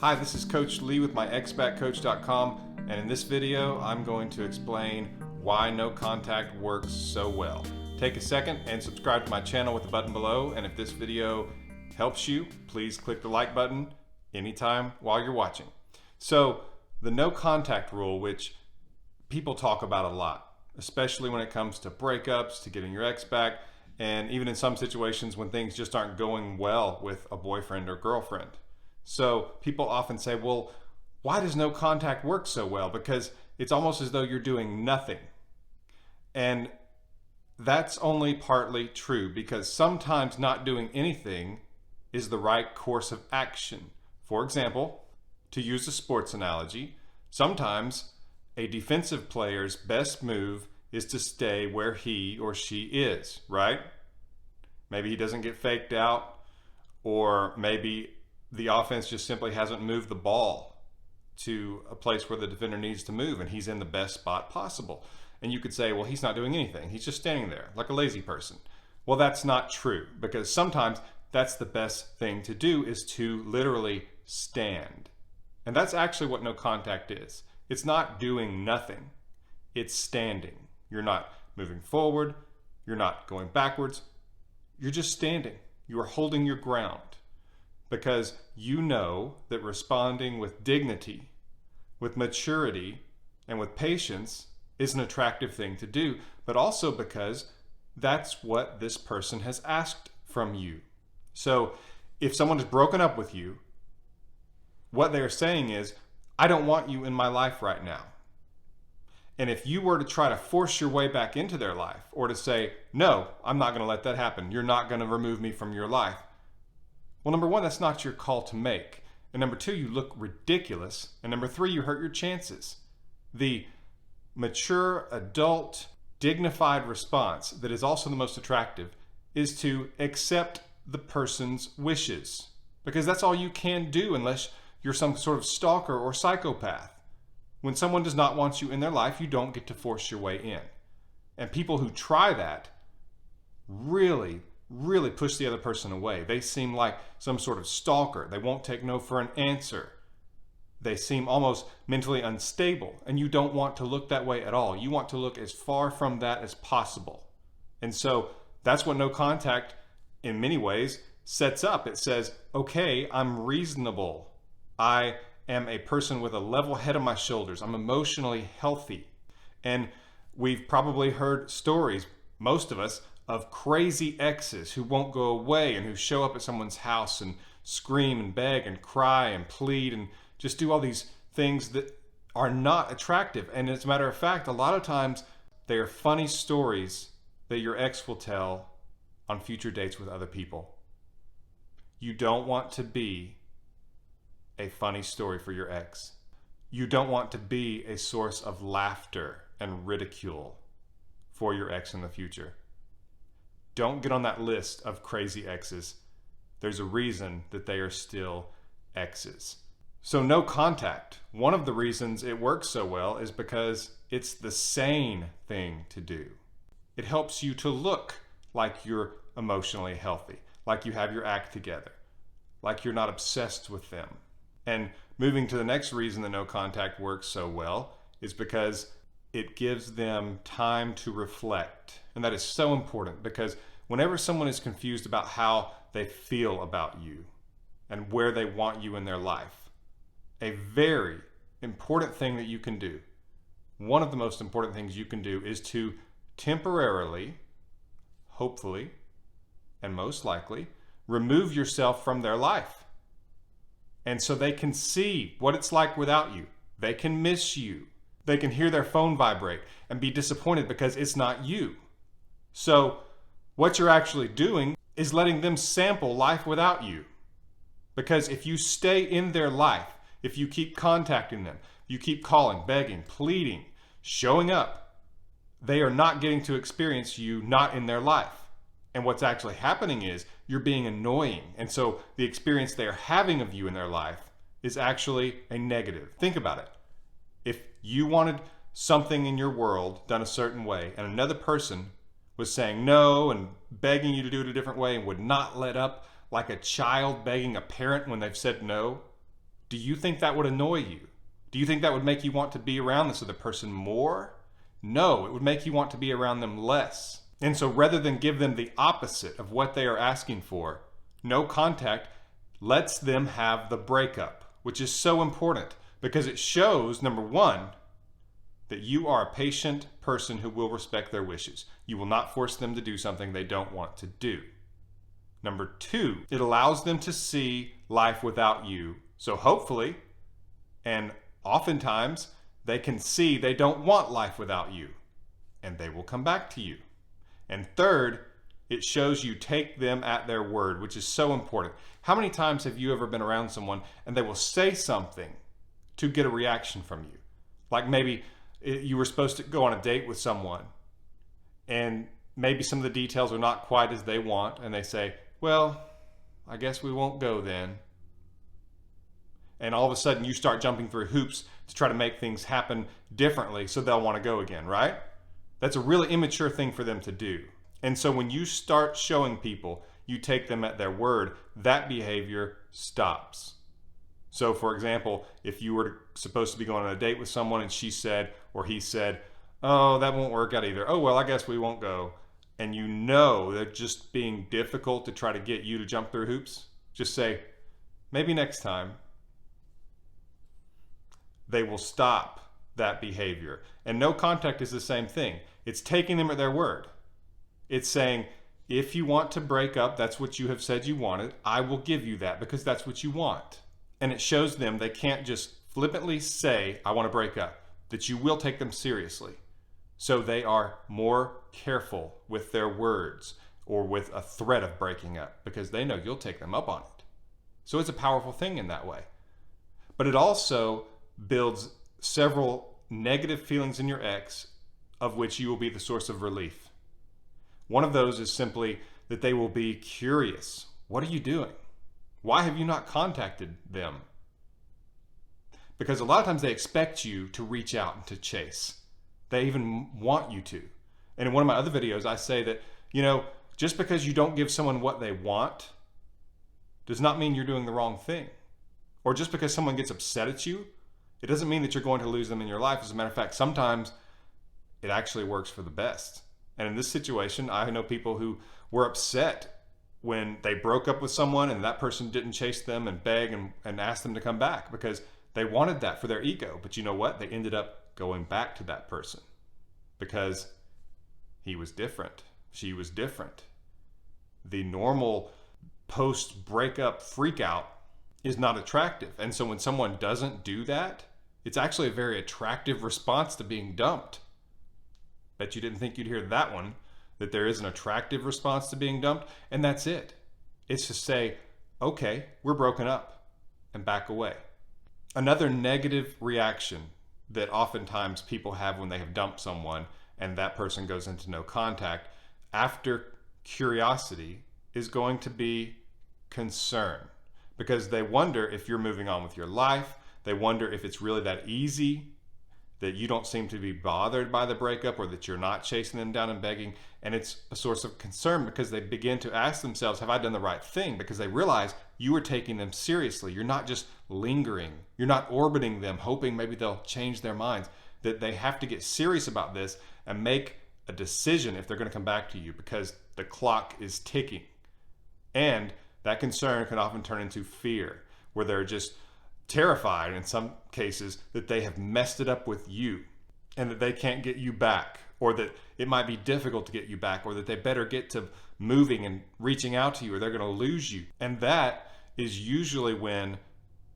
Hi, this is Coach Lee with myexpatcoach.com, and in this video I'm going to explain why no contact works so well. Take a second and subscribe to my channel with the button below, and if this video helps you, please click the like button anytime while you're watching. So the no contact rule, which people talk about a lot, especially when it comes to breakups, to getting your ex back, and even in some situations when things just aren't going well with a boyfriend or girlfriend. So people often say, well, why does no contact work so well? Because it's almost as though you're doing nothing. And that's only partly true, because sometimes not doing anything is the right course of action. For example, to use a sports analogy, sometimes a defensive player's best move is to stay where he or she is, right? Maybe he doesn't get faked out, or maybe the offense just simply hasn't moved the ball to a place where the defender needs to move and he's in the best spot possible. And you could say, well, he's not doing anything. He's just standing there like a lazy person. Well, that's not true, because sometimes that's the best thing to do, is to literally stand. And that's actually what no contact is. It's not doing nothing. It's standing. You're not moving forward. You're not going backwards. You're just standing. You are holding your ground, because you know that responding with dignity, with maturity, and with patience is an attractive thing to do, but also because that's what this person has asked from you. So if someone has broken up with you, what they're saying is, I don't want you in my life right now. And if you were to try to force your way back into their life, or to say, no, I'm not going to let that happen, you're not going to remove me from your life, well, number one, that's not your call to make. And number two, you look ridiculous. And number three, you hurt your chances. The mature, adult, dignified response that is also the most attractive is to accept the person's wishes, because that's all you can do unless you're some sort of stalker or psychopath. When someone does not want you in their life, you don't get to force your way in. And people who try that really push the other person away. They seem like some sort of stalker. They won't take no for an answer. They seem almost mentally unstable, and you don't want to look that way at all. You want to look as far from that as possible. And so that's what no contact in many ways sets up. It says, okay, I'm reasonable. I am a person with a level head on my shoulders. I'm emotionally healthy. And we've probably heard stories, most of us, of crazy exes who won't go away and who show up at someone's house and scream and beg and cry and plead and just do all these things that are not attractive. And as a matter of fact, a lot of times they are funny stories that your ex will tell on future dates with other people. You don't want to be a funny story for your ex. You don't want to be a source of laughter and ridicule for your ex in the future. Don't get on that list of crazy exes. There's a reason that they are still exes. So no contact. One of the reasons it works so well is because it's the sane thing to do. It helps you to look like you're emotionally healthy, like you have your act together, like you're not obsessed with them. And moving to the next reason that no contact works so well is because it gives them time to reflect. And that is so important, because whenever someone is confused about how they feel about you and where they want you in their life, a very important thing that you can do, one of the most important things you can do, is to temporarily, hopefully, and most likely, remove yourself from their life. And so they can see what it's like without you. They can miss you. They can hear their phone vibrate and be disappointed because it's not you. So what you're actually doing is letting them sample life without you. Because if you stay in their life, if you keep contacting them, you keep calling, begging, pleading, showing up, they are not getting to experience you not in their life. And what's actually happening is you're being annoying. And so the experience they are having of you in their life is actually a negative. Think about it. If you wanted something in your world done a certain way, and another person was saying no and begging you to do it a different way and would not let up, like a child begging a parent when they've said no, Do you think that would annoy you? Do you think that would make you want to be around this other person more? No, it would make you want to be around them less. And so rather than give them the opposite of what they are asking for, no contact lets them have the breakup, which is so important because it shows, number one, that you are a patient person who will respect their wishes. You will not force them to do something they don't want to do. Number two, it allows them to see life without you. So hopefully, and oftentimes, they can see they don't want life without you, and they will come back to you. And third, it shows you take them at their word, which is so important. How many times have you ever been around someone and they will say something to get a reaction from you? Like maybe you were supposed to go on a date with someone and maybe some of the details are not quite as they want, and they say, well, I guess we won't go then. And all of a sudden you start jumping through hoops to try to make things happen differently so they'll want to go again, right? That's a really immature thing for them to do. And so when you start showing people you take them at their word, that behavior stops. So for example, if you were supposed to be going on a date with someone and she said, or he said, oh, that won't work out either. Oh, well, I guess we won't go. And you know they're just being difficult to try to get you to jump through hoops. Just say, maybe next time. They will stop that behavior. And no contact is the same thing. It's taking them at their word. It's saying, if you want to break up, that's what you have said you wanted. I will give you that because that's what you want. And it shows them they can't just flippantly say, I want to break up, that you will take them seriously. So they are more careful with their words or with a threat of breaking up because they know you'll take them up on it. So it's a powerful thing in that way. But it also builds several negative feelings in your ex of which you will be the source of relief. One of those is simply that they will be curious. What are you doing? Why have you not contacted them? Because a lot of times they expect you to reach out and to chase. They even want you to. And in one of my other videos, I say that, just because you don't give someone what they want does not mean you're doing the wrong thing. Or just because someone gets upset at you, it doesn't mean that you're going to lose them in your life. As a matter of fact, sometimes it actually works for the best. And in this situation, I know people who were upset when they broke up with someone and that person didn't chase them and beg and ask them to come back because they wanted that for their ego. But you know what? They ended up going back to that person because he was different. She was different. The normal post-breakup freak out is not attractive. And so when someone doesn't do that, it's actually a very attractive response to being dumped. Bet you didn't think you'd hear that one, that there is an attractive response to being dumped, and that's it. It's to say, okay, we're broken up, and back away. Another negative reaction that oftentimes people have when they have dumped someone and that person goes into no contact, after curiosity, is going to be concern. Because they wonder if you're moving on with your life. They wonder if it's really that easy, that you don't seem to be bothered by the breakup or that you're not chasing them down and begging. And it's a source of concern because they begin to ask themselves, have I done the right thing? Because they realize you are taking them seriously. You're not just lingering. You're not orbiting them, hoping maybe they'll change their minds. That they have to get serious about this and make a decision if they're going to come back to you because the clock is ticking. And that concern can often turn into fear, where they're just terrified in some cases that they have messed it up with you and that they can't get you back, or that it might be difficult to get you back, or that they better get to moving and reaching out to you or they're going to lose you. And that is usually when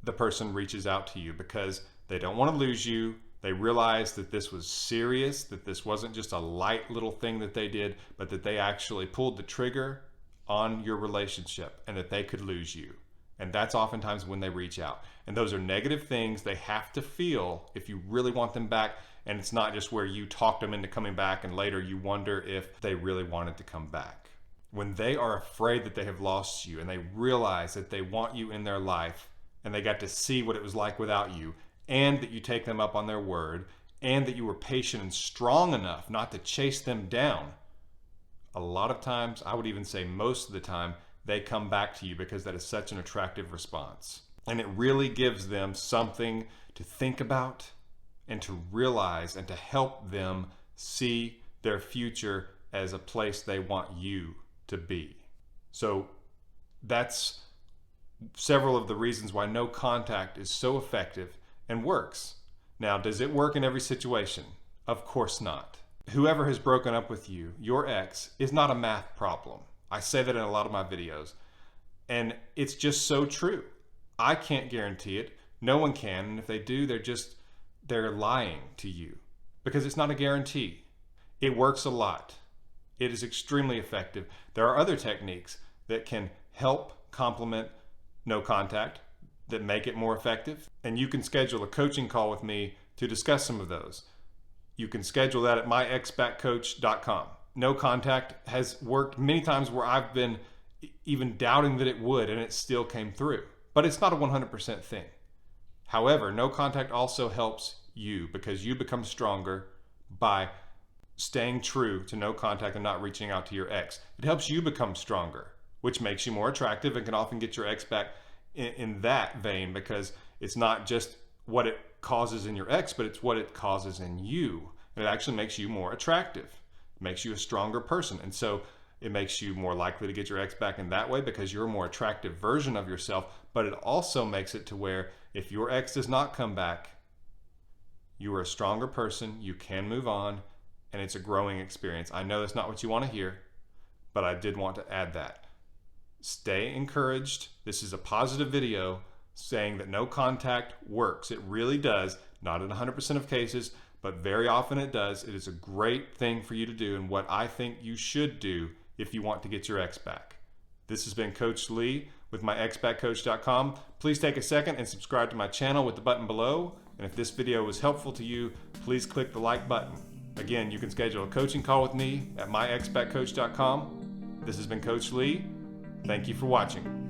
the person reaches out to you because they don't want to lose you. They realize that this was serious, that this wasn't just a light little thing that they did, but that they actually pulled the trigger on your relationship and that they could lose you. And that's oftentimes when they reach out. And those are negative things they have to feel if you really want them back. And it's not just where you talked them into coming back and later you wonder if they really wanted to come back. When they are afraid that they have lost you and they realize that they want you in their life and they got to see what it was like without you, and that you take them up on their word, and that you were patient and strong enough not to chase them down, a lot of times, I would even say most of the time, they come back to you because that is such an attractive response. And it really gives them something to think about and to realize and to help them see their future as a place they want you to be. So that's several of the reasons why no contact is so effective and works. Now, does it work in every situation? Of course not. Whoever has broken up with you, your ex, is not a math problem. I say that in a lot of my videos. And it's just so true. I can't guarantee it. No one can. And if they do, they're lying to you, because it's not a guarantee. It works a lot. It is extremely effective. There are other techniques that can help complement no contact, that make it more effective. And you can schedule a coaching call with me to discuss some of those. You can schedule that at myexpatcoach.com. No contact has worked many times where I've been even doubting that it would, and it still came through. But it's not a 100% thing. However, no contact also helps you, because you become stronger by staying true to no contact and not reaching out to your ex. It helps you become stronger, which makes you more attractive and can often get your ex back in that vein, because it's not just what it causes in your ex, but it's what it causes in you. And it actually makes you more attractive. It makes you a stronger person. And so it makes you more likely to get your ex back in that way, because you're a more attractive version of yourself. But it also makes it to where if your ex does not come back, you are a stronger person, you can move on, and it's a growing experience. I know that's not what you want to hear, but I did want to add that. Stay encouraged. This is a positive video saying that no contact works. It really does, not in 100% of cases, but very often it does. It is a great thing for you to do, and what I think you should do if you want to get your ex back. This has been Coach Lee with myexpatcoach.com. Please take a second and subscribe to my channel with the button below. And if this video was helpful to you, please click the like button. Again, you can schedule a coaching call with me at myexpatcoach.com. This has been Coach Lee. Thank you for watching.